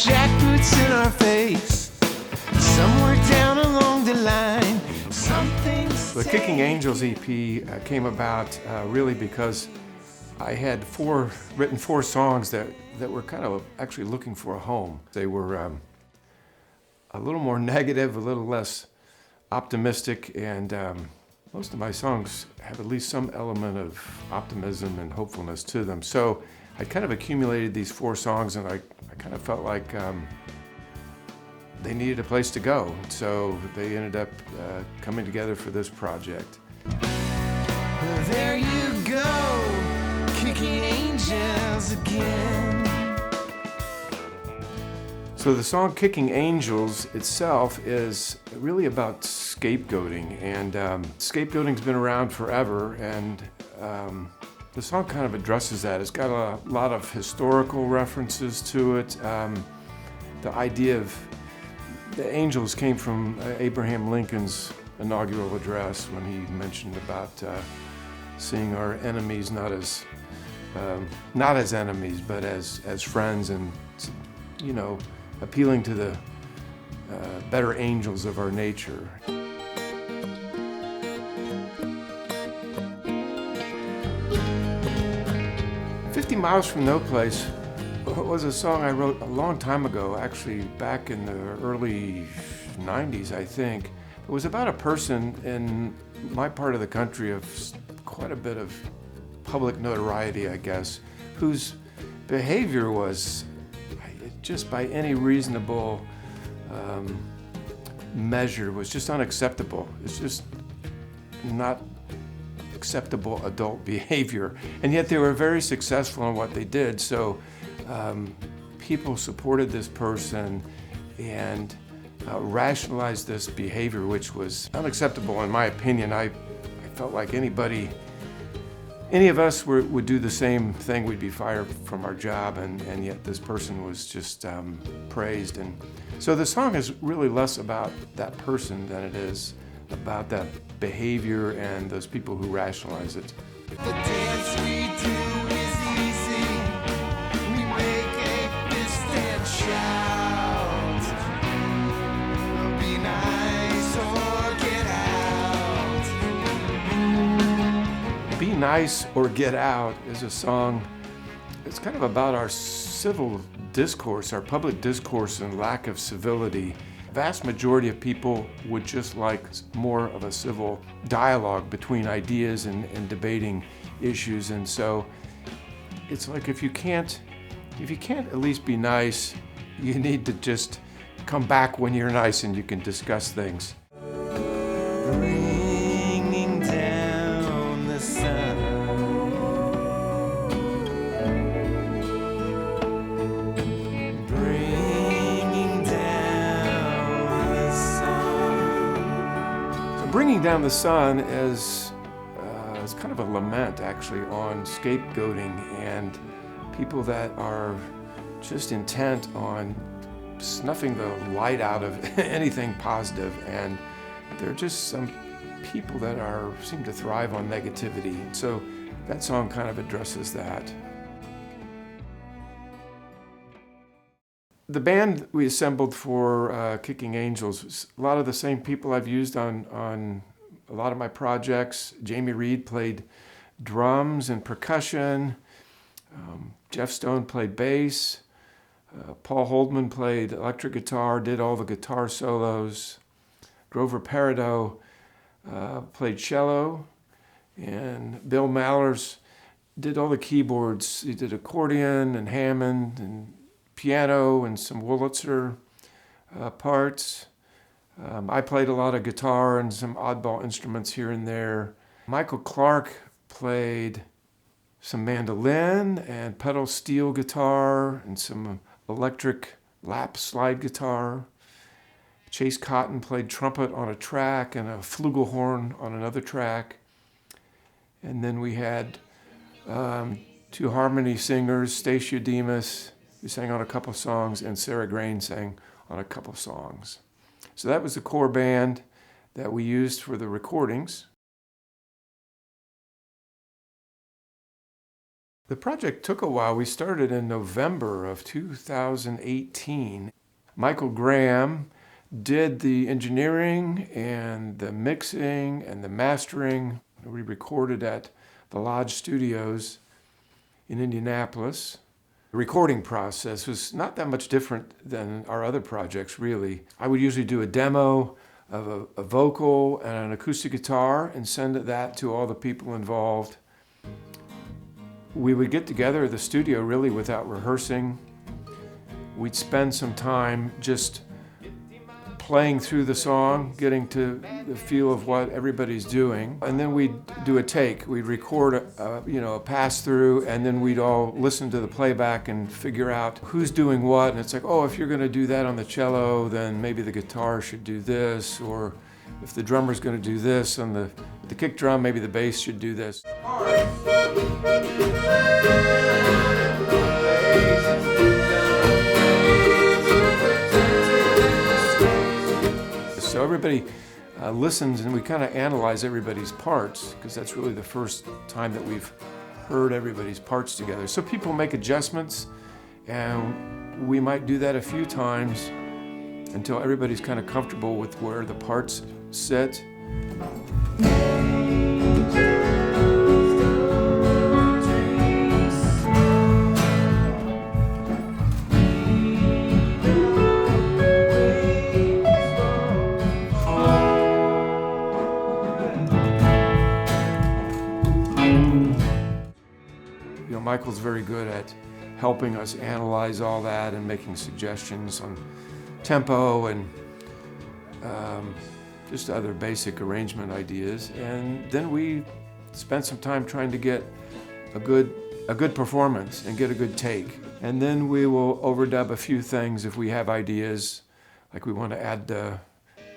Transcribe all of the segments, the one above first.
jackboots in our face. Somewhere down along the line, something's The Kicking Angels EP came about really because I had written four songs that were kind of actually looking for a home. They were a little more negative, a little less optimistic, and most of my songs have at least some element of optimism and hopefulness to them. So I kind of accumulated these four songs, and I kind of felt like they needed a place to go. So they ended up coming together for this project. There you go, kicking angels again. So the song Kicking Angels itself is really about scapegoating, and scapegoating's been around forever, and the song kind of addresses that. It's got a lot of historical references to it. The idea of the angels came from Abraham Lincoln's inaugural address when he mentioned about seeing our enemies not as enemies, but as friends, and appealing to the better angels of our nature. 50 Miles from No Place was a song I wrote a long time ago, actually back in the early 90s, I think. It was about a person in my part of the country of quite a bit of public notoriety, I guess, whose behavior was just by any reasonable measure was just unacceptable. It's just not acceptable adult behavior, and yet they were very successful in what they did. So people supported this person and rationalized this behavior, which was unacceptable in my opinion. I felt like any of us would do the same thing. We'd be fired from our job, and yet this person was just praised. And so the song is really less about that person than it is about that behavior and those people who rationalize it. The dance we do is easy. We make a fist and shout. Be nice or get out. Be Nice or Get Out is a song. It's kind of about our civil discourse, our public discourse, and lack of civility. Vast majority of people would just like more of a civil dialogue between ideas and debating issues. And so it's like if you can't at least be nice, you need to just come back when you're nice and you can discuss things. Bringing down the sun. Bringing Down the Sun is kind of a lament, actually, on scapegoating and people that are just intent on snuffing the light out of anything positive. And there are just some people that seem to thrive on negativity. So that song kind of addresses that. The band we assembled for Kicking Angels was a lot of the same people I've used on a lot of my projects. Jamie Reed played drums and percussion. Jeff Stone played bass. Paul Holdman played electric guitar, did all the guitar solos. Grover Peridot played cello. And Bill Mallers did all the keyboards. He did accordion and Hammond and piano and some Wurlitzer parts. I played a lot of guitar and some oddball instruments here and there. Michael Clark played some mandolin and pedal steel guitar and some electric lap slide guitar. Chase Cotton played trumpet on a track and a flugelhorn on another track. And then we had two harmony singers, Stacia Demas, who sang on a couple songs, and Sarah Grain sang on a couple songs. So that was the core band that we used for the recordings. The project took a while. We started in November of 2018. Michael Graham did the engineering and the mixing and the mastering. We recorded at the Lodge Studios in Indianapolis. The recording process was not that much different than our other projects, really. I would usually do a demo of a vocal and an acoustic guitar and send that to all the people involved. We would get together at the studio really without rehearsing. We'd spend some time just playing through the song, getting to the feel of what everybody's doing, and then we'd do a take. We'd record a pass through, and then we'd all listen to the playback and figure out who's doing what. And it's like, oh, if you're going to do that on the cello, then maybe the guitar should do this, or if the drummer's going to do this on the kick drum, maybe the bass should do this. So everybody listens, and we kind of analyze everybody's parts, because that's really the first time that we've heard everybody's parts together. So people make adjustments, and we might do that a few times until everybody's kind of comfortable with where the parts sit. Michael's very good at helping us analyze all that and making suggestions on tempo and just other basic arrangement ideas. And then we spent some time trying to get a good performance and get a good take. And then we will overdub a few things if we have ideas, like we want to add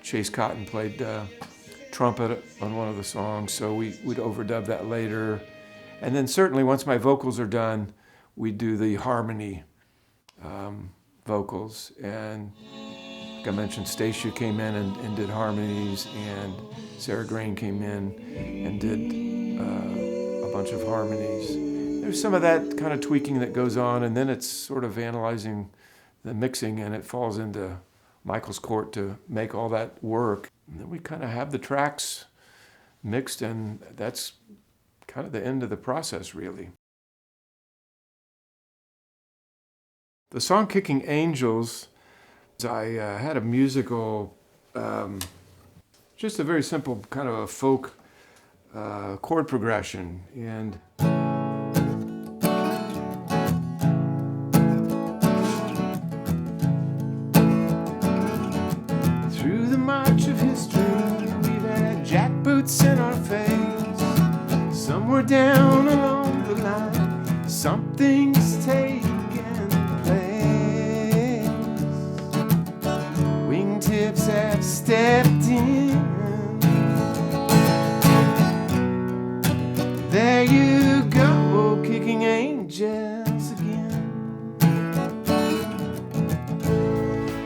Chase Cotton played trumpet on one of the songs, so we'd overdub that later. And then certainly once my vocals are done, we do the harmony vocals. And like I mentioned, Stacia came in and did harmonies, and Sarah Grain came in and did a bunch of harmonies. There's some of that kind of tweaking that goes on, and then it's sort of analyzing the mixing, and it falls into Michael's court to make all that work. And then we kind of have the tracks mixed, and that's kind of the end of the process, really. The song Kicking Angels, I had a musical, just a very simple kind of a folk chord progression. And through the march of history, we've had jackboots in our face. Somewhere down along the line, something's taken place. Wingtips have stepped in. There you go, kicking angels again.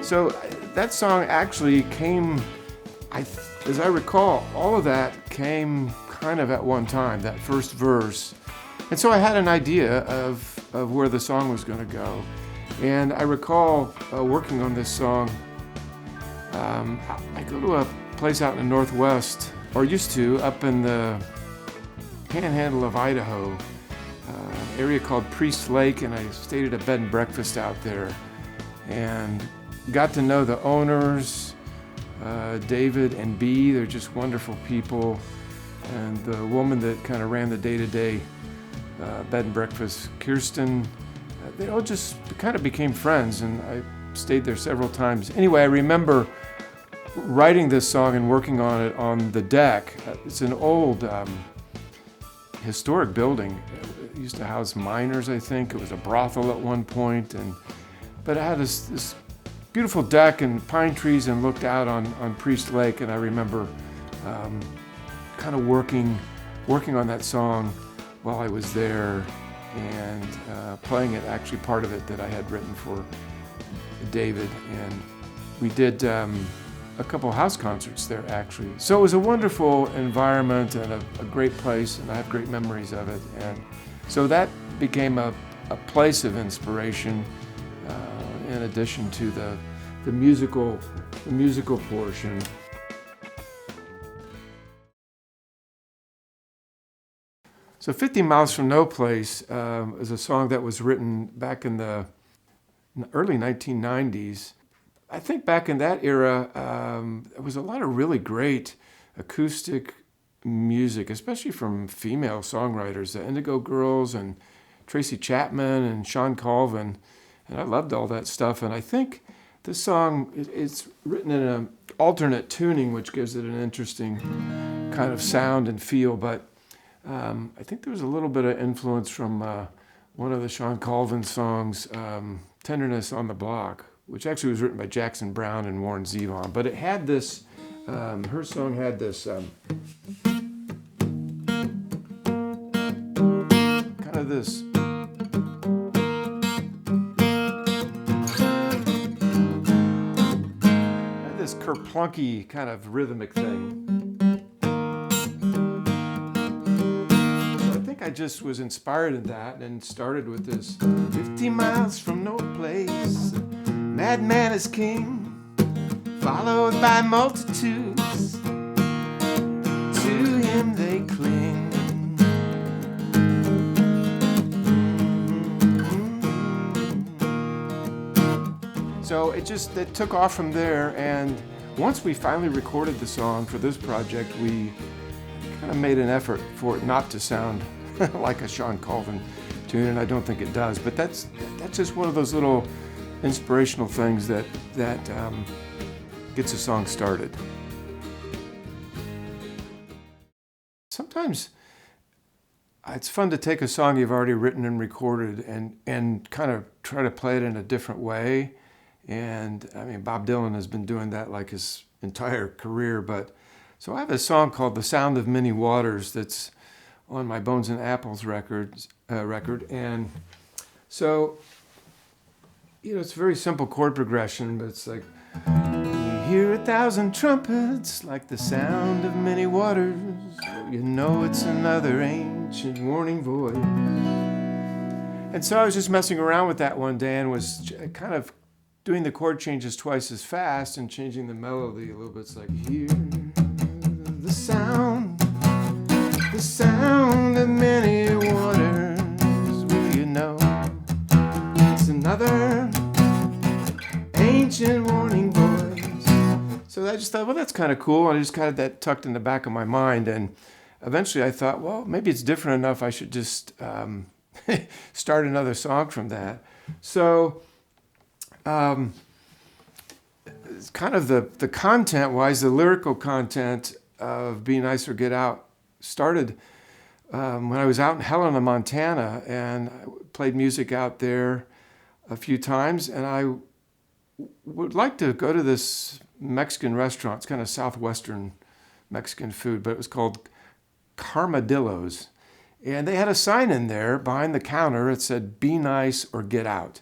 So that song actually came, as I recall, all of that came kind of at one time, that first verse. And so I had an idea of where the song was going to go. And I recall working on this song. I go to a place out in the Northwest, or used to, up in the panhandle of Idaho, area called Priest Lake, and I stayed at a bed and breakfast out there and got to know the owners, David and Bee. They're just wonderful people. And the woman that kind of ran the day-to-day bed and breakfast, Kirsten, they all just kind of became friends, and I stayed there several times. Anyway, I remember writing this song and working on it on the deck. It's an old historic building. It used to house miners, I think. It was a brothel at one point, but it had this beautiful deck and pine trees and looked out on Priest Lake, and I remember kind of working on that song while I was there, and playing it, actually part of it that I had written for David. And we did a couple house concerts there, actually. So it was a wonderful environment and a great place, and I have great memories of it. And so that became a place of inspiration in addition to the musical portion. So 50 Miles from No Place is a song that was written back in the early 1990s. I think back in that era, there was a lot of really great acoustic music, especially from female songwriters, the Indigo Girls and Tracy Chapman and Shawn Colvin, and I loved all that stuff. And I think this song, it's written in an alternate tuning, which gives it an interesting kind of sound and feel, but I think there was a little bit of influence from one of the Shawn Colvin songs, Tenderness on the Block, which actually was written by Jackson Browne and Warren Zevon. But it had this, her song had this kind of this kerplunky kind of rhythmic thing. I just was inspired in that and started with this 50 miles from no place, madman is king, followed by multitudes, to him they cling. So it took off from there, and once we finally recorded the song for this project, we kind of made an effort for it not to sound like a Shawn Colvin tune, and I don't think it does. But that's just one of those little inspirational things that gets a song started. Sometimes it's fun to take a song you've already written and recorded and kind of try to play it in a different way. And I mean, Bob Dylan has been doing that like his entire career. But so I have a song called "The Sound of Many Waters" that's on my Bones and Apples record, and so it's a very simple chord progression, but it's like, you hear 1,000 trumpets like the sound of many waters, you know it's another ancient warning voice. And so I was just messing around with that one day and was kind of doing the chord changes twice as fast and changing the melody a little bit. It's like, hear the sound of many waters, will you know it's another ancient warning voice. So I just thought, well, that's kind of cool. And I just kind of that tucked in the back of my mind. And eventually I thought, well, maybe it's different enough. I should just start another song from that. So it's kind of the content-wise, the lyrical content of Be Nice or Get Out started when I was out in Helena, Montana, and I played music out there a few times, and I would like to go to this Mexican restaurant. It's kind of southwestern Mexican food, but it was called Carmadillo's. And they had a sign in there behind the counter. It said, "Be nice or get out."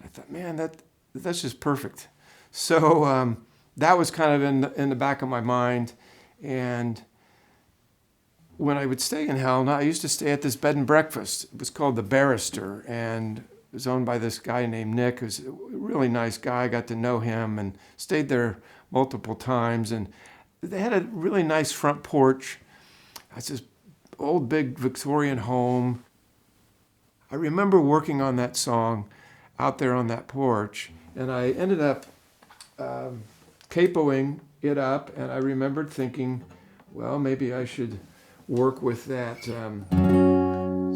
I thought, man, that's just perfect. So that was kind of in the back of my mind. And when I would stay in Helena, I used to stay at this bed and breakfast. It was called The Barrister, and it was owned by this guy named Nick, who's a really nice guy. I got to know him and stayed there multiple times. And they had a really nice front porch. It's this old, big Victorian home. I remember working on that song out there on that porch, and I ended up capoing it up, and I remembered thinking, well, maybe I should work with that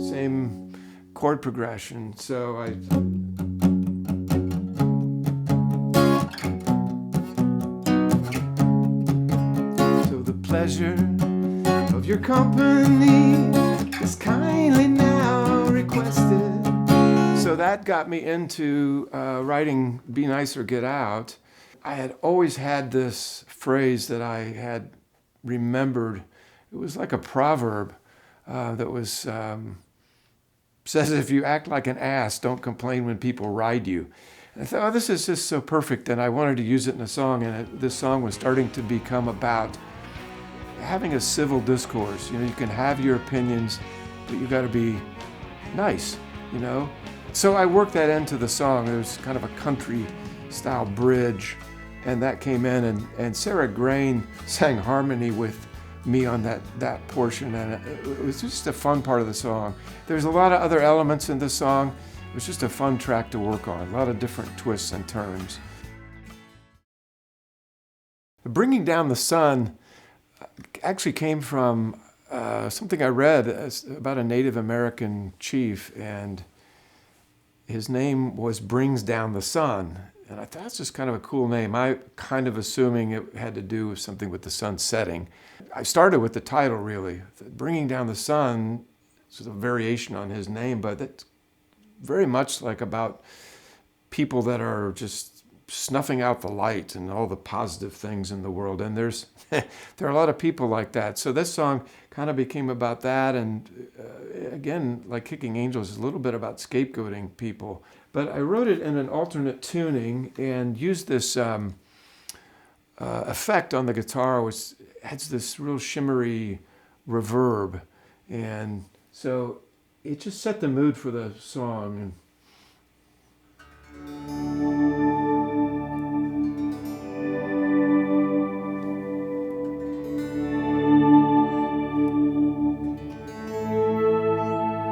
same chord progression. So the pleasure of your company is kindly now requested. So that got me into writing Be Nice or Get Out. I had always had this phrase that I had remembered. It was like a proverb that was says, if you act like an ass, don't complain when people ride you. And I thought, oh, this is just so perfect, and I wanted to use it in a song, and this song was starting to become about having a civil discourse. You can have your opinions, but you got to be nice. you know? So I worked that into the song. There's kind of a country style bridge, and that came in, and Sarah Grain sang harmony with me on that portion, and it was just a fun part of the song. There's a lot of other elements in the song. It was just a fun track to work on, a lot of different twists and turns. Bringing Down the Sun actually came from something I read about a Native American chief, and his name was Brings Down the Sun. And I thought that's just kind of a cool name. I kind of assuming it had to do with something with the sun setting. I started with the title, really. Bringing Down the Sun is a variation on his name, but it's very much like about people that are just snuffing out the light and all the positive things in the world. And there are a lot of people like that. So this song kind of became about that. And again, like Kicking Angels, is a little bit about scapegoating people. But I wrote it in an alternate tuning and used this effect on the guitar, which adds this real shimmery reverb. And so it just set the mood for the song.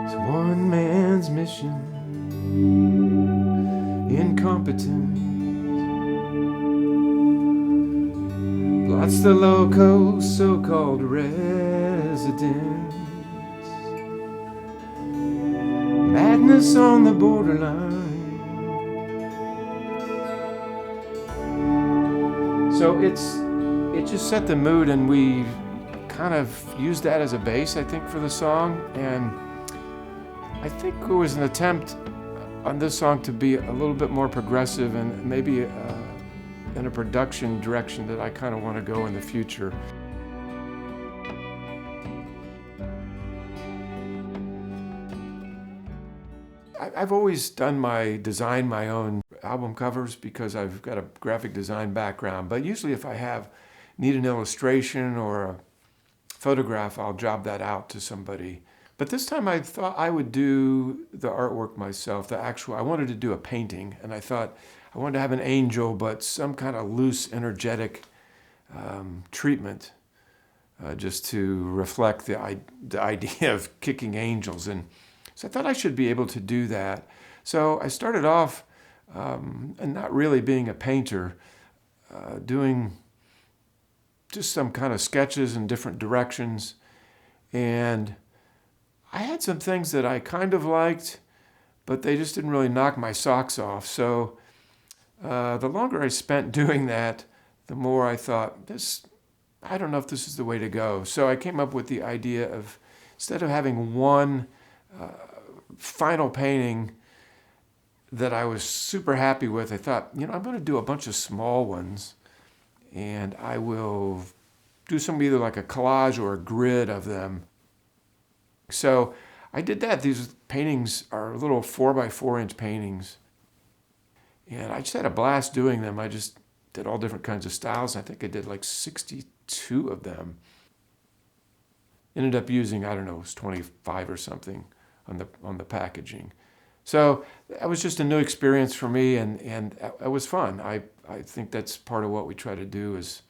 It's one man's mission, incompetent, blots the local so-called residents. Madness on the borderline. So it just set the mood, and we kind of used that as a bass, I think, for the song. And I think it was an attempt on this song to be a little bit more progressive and maybe in a production direction that I kind of want to go in the future. I've always designed my own album covers because I've got a graphic design background, but usually if I need an illustration or a photograph, I'll job that out to somebody. But this time I thought I would do the artwork myself, I wanted to do a painting, and I thought I wanted to have an angel, but some kind of loose, energetic treatment, just to reflect the idea of kicking angels. And so I thought I should be able to do that. So I started off, and not really being a painter, doing just some kind of sketches in different directions. And I had some things that I kind of liked, but they just didn't really knock my socks off. So the longer I spent doing that, the more I thought, I don't know if this is the way to go. So I came up with the idea of, instead of having one final painting that I was super happy with, I thought, I'm going to do a bunch of small ones, and I will do some either like a collage or a grid of them. So I did that. These paintings are little 4x4-inch paintings, and I just had a blast doing them. I just did all different kinds of styles. I think I did like 62 of them. Ended up using, I don't know, it was 25 or something on the packaging. So that was just a new experience for me, and it was fun. I think that's part of what we try to do as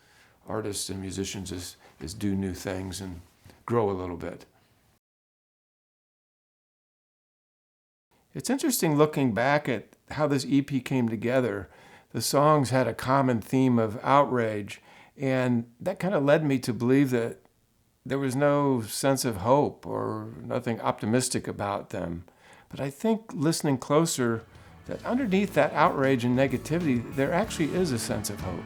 artists and musicians is do new things and grow a little bit. It's interesting looking back at how this EP came together. The songs had a common theme of outrage, and that kind of led me to believe that there was no sense of hope or nothing optimistic about them. But I think listening closer, that underneath that outrage and negativity, there actually is a sense of hope.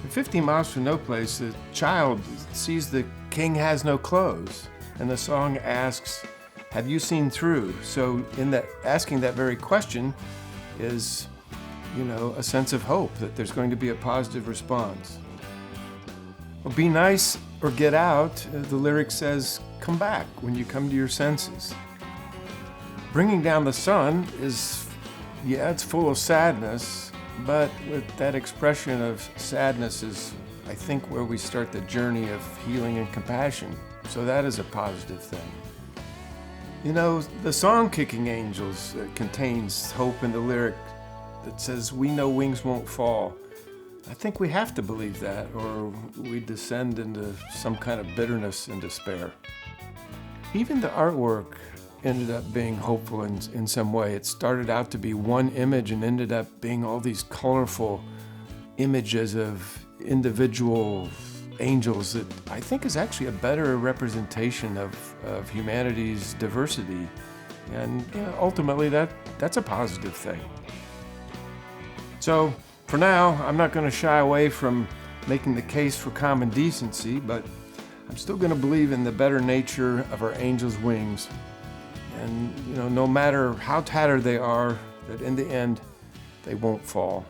In 50 Miles from No Place, the child sees the king has no clothes, and the song asks, have you seen through? So in that, asking that very question is, a sense of hope that there's going to be a positive response. Well, be nice or get out, the lyric says, come back when you come to your senses. Bringing Down the Sun is, it's full of sadness, but with that expression of sadness is, I think, where we start the journey of healing and compassion. So that is a positive thing. You know, the song Kicking Angels contains hope in the lyric that says, "We know wings won't fall." I think we have to believe that, or we descend into some kind of bitterness and despair. Even the artwork ended up being hopeful in some way. It started out to be one image and ended up being all these colorful images of individual angels that I think is actually a better representation of humanity's diversity. And ultimately that's a positive thing. So for now, I'm not going to shy away from making the case for common decency, but I'm still going to believe in the better nature of our angels' wings. And no matter how tattered they are, that in the end, they won't fall.